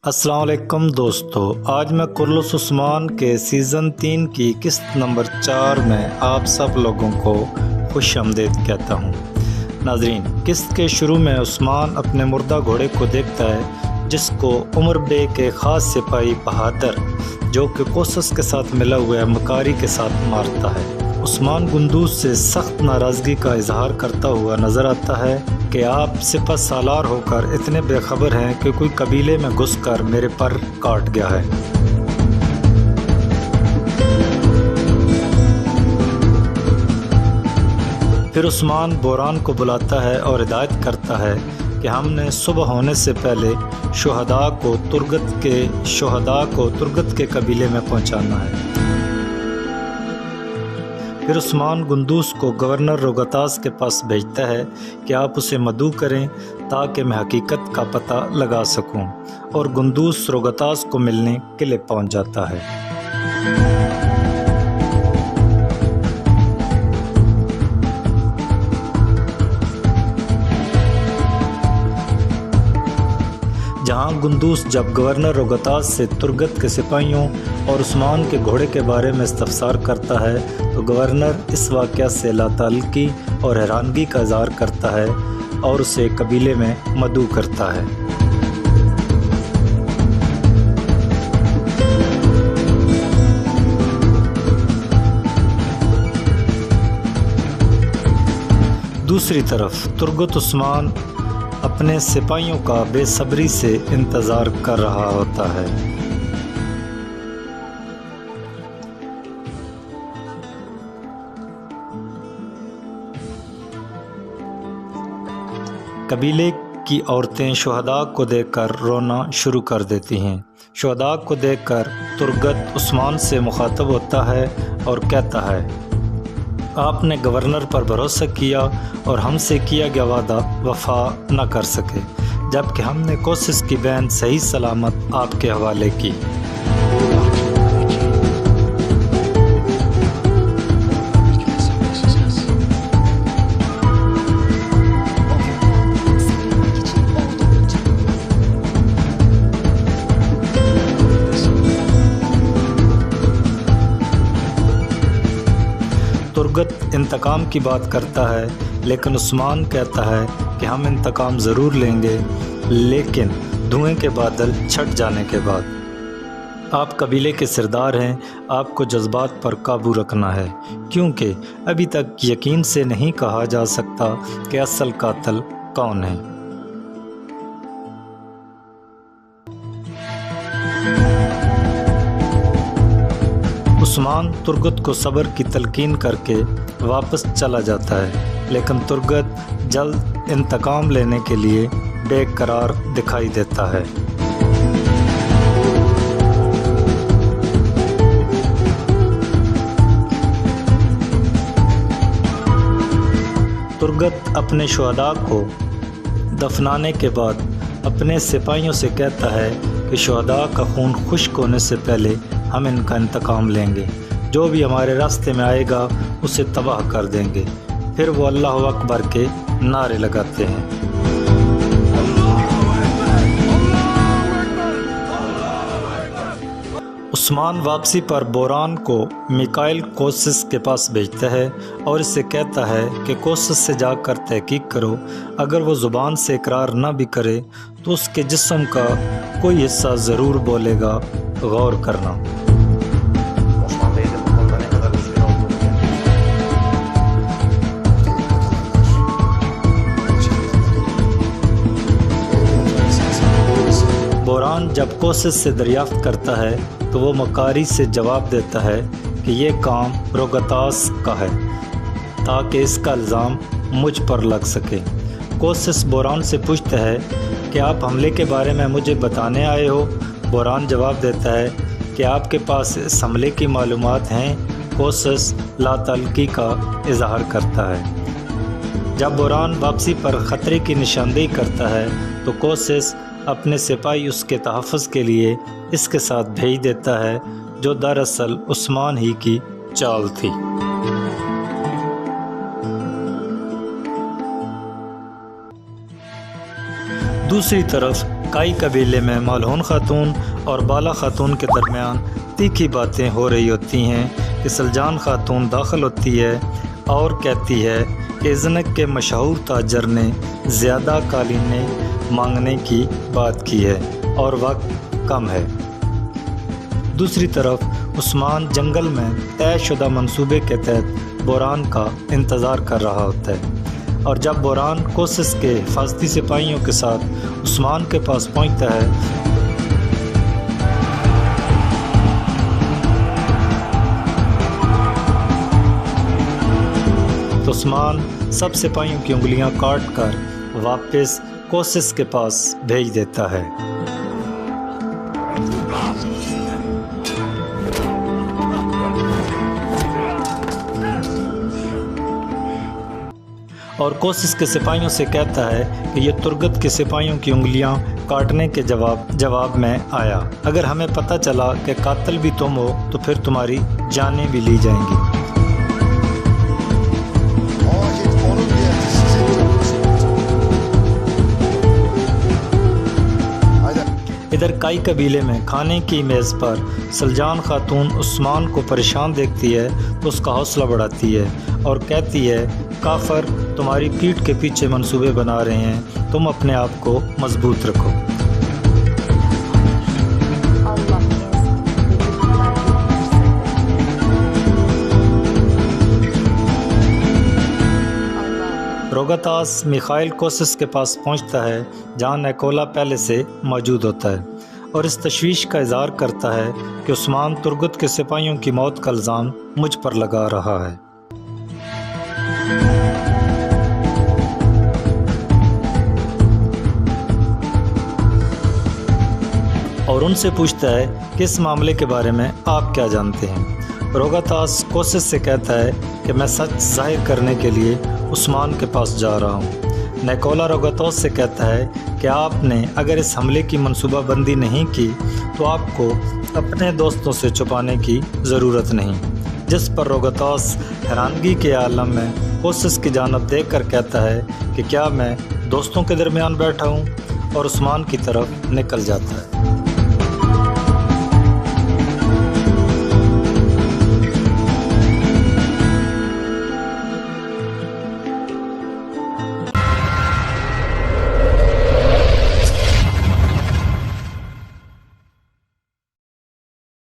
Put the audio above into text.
अस्सलाम वालेकुम दोस्तों, आज मैं कुर्लुस उस्मान के सीज़न 3 की किस्त नंबर 4 में आप सब लोगों को खुश आमदीद कहता हूँ। नाजरीन, किस्त के शुरू में उस्मान अपने मुर्दा घोड़े को देखता है जिसको उमर बे के ख़ास सिपाही बहादुर, जो कि कोसस के साथ मिला हुआ मकारी के साथ मारता है। उस्मान गुंदूस से सख्त नाराज़गी का इजहार करता हुआ नज़र आता है कि आप सिपह सालार होकर इतने बेखबर हैं कि कोई कबीले में घुसकर मेरे पर काट गया है। फिर उस्मान बोरान को बुलाता है और हिदायत करता है कि हमने सुबह होने से पहले शुहदा को तुर्गत के कबीले में पहुंचाना है। फिर उस्मान गुंदूस को गवर्नर रोगतास के पास भेजता है कि आप उसे मदऊ करें ताकि मैं हकीकत का पता लगा सकूं, और गुंदूस रोगतास को मिलने के लिए पहुंच जाता है। जहां गुंदूस जब गवर्नर रोगतास से तुर्गत के सिपाहियों और उस्मान के घोड़े के बारे में इस्तफसार करता है तो गवर्नर इस वाक़या से लाताल्लुकी और हैरानगी का इज़हार करता है और उसे कबीले में मदऊ करता है। दूसरी तरफ तुर्गत उस्मान अपने सिपाहियों का बेसब्री से इंतज़ार कर रहा होता है। कबीले की औरतें शुहदा को देखकर रोना शुरू कर देती हैं। शुहदा को देखकर तुर्गत उस्मान से मुखातब होता है और कहता है, आपने गवर्नर पर भरोसा किया और हमसे किया गया वादा वफा न कर सके, जबकि हमने कोशिश की बहन सही सलामत आपके हवाले की। तुर्गत इंतकाम की बात करता है, लेकिन उस्मान कहता है कि हम इंतकाम ज़रूर लेंगे, लेकिन धुएं के बादल छट जाने के बाद। आप कबीले के सरदार हैं, आपको जज्बात पर काबू रखना है, क्योंकि अभी तक यकीन से नहीं कहा जा सकता कि असल कातिल कौन है। उस्मान तुर्गत को सब्र की तलकीन करके वापस चला जाता है, लेकिन तुर्गत जल्द इंतकाम लेने के लिए बेकरार दिखाई देता है। तुर्गत अपने शुहदा को दफनाने के बाद अपने सिपाहियों से कहता है कि शुहदा का खून खुश्क होने से पहले हम इनका इंतकाम लेंगे, जो भी हमारे रास्ते में आएगा उसे तबाह कर देंगे। फिर वो अल्लाह अकबर के नारे लगाते हैं। उस्मान वापसी पर बोरान को मिकाइल कोसस के पास भेजता है और इससे कहता है कि कोसस से जाकर तहकीक करो, अगर वो ज़ुबान से इकरार ना भी करे तो उसके जिस्म का कोई हिस्सा ज़रूर बोलेगा, गौर करना। बोरान जब कोसस से दरियाफ्त करता है तो वो मकारी से जवाब देता है कि ये काम रोगतास का है, ताकि इसका इल्ज़ाम मुझ पर लग सके। कोसस बोरान से पूछता है कि आप हमले के बारे में मुझे बताने आए हो। बोरान जवाब देता है कि आपके पास इस हमले की मालूमात हैं। कोसस लाताल्लुकी का इजहार करता है। जब बोरान वापसी पर ख़तरे की निशानदेही करता है तो कोसस अपने सिपाही उसके तहफ़्फ़ुज़ के लिए इसके साथ भेज देता है, जो दरअसल उस्मान ही की चाल थी। दूसरी तरफ काई कबीले में मलहून खातून और बाला खातून के दरमियान तीखी बातें हो रही होती हैं कि सलजान खातून दाखिल होती है और कहती है कि इज़नक के मशहूर ताजर ने ज़्यादा कालीनें मांगने की बात की है और वक्त कम है। दूसरी तरफ उस्मान जंगल में तयशुदा मंसूबे के तहत बोरान का इंतज़ार कर रहा होता है और जब बोरान कोसिस के हिफाजती सिपाहियों के साथ उस्मान के पास पहुंचता है तो उस्मान सब सिपाहियों की उंगलियां काट कर वापस कोसिस के पास भेज देता है। और कोसिस के सिपाहियों से कहता है कि ये तुर्गत के सिपाहियों की उंगलियां काटने के जवाब में आया। अगर हमें पता चला कि कातिल भी तुम हो तो फिर तुम्हारी जानें भी ली जाएंगी। इधर काई कबीले में खाने की मेज़ पर सलजान खातून उस्मान को परेशान देखती है तो उसका हौसला बढ़ाती है और कहती है, काफर तुम्हारी पीठ के पीछे मंसूबे बना रहे हैं, तुम अपने आप को मजबूत रखो। रोगातास मिखाइल कोसिस के पास पहुंचता है जहां निकोला पहले से मौजूद होता है और इस तशवीश का इज़हार करता है कि उस्मान तुर्गत के सिपाहियों की मौत का इल्ज़ाम मुझ पर लगा रहा है। और उनसे पूछता है कि इस मामले के बारे में आप क्या जानते हैं। रोगातास कोसिस से कहता है कि मैं सच जाहिर करने के लिए उस्मान के पास जा रहा हूँ। निकोला रोगातास से कहता है कि आपने अगर इस हमले की मंसूबाबंदी नहीं की तो आपको अपने दोस्तों से छुपाने की ज़रूरत नहीं। जिस पर रोगातास हैरानगी के आलम में कोसिस की जानब देख कर कहता है कि क्या मैं दोस्तों के दरमियान बैठा हूँ, और उस्मान की तरफ निकल जाता है।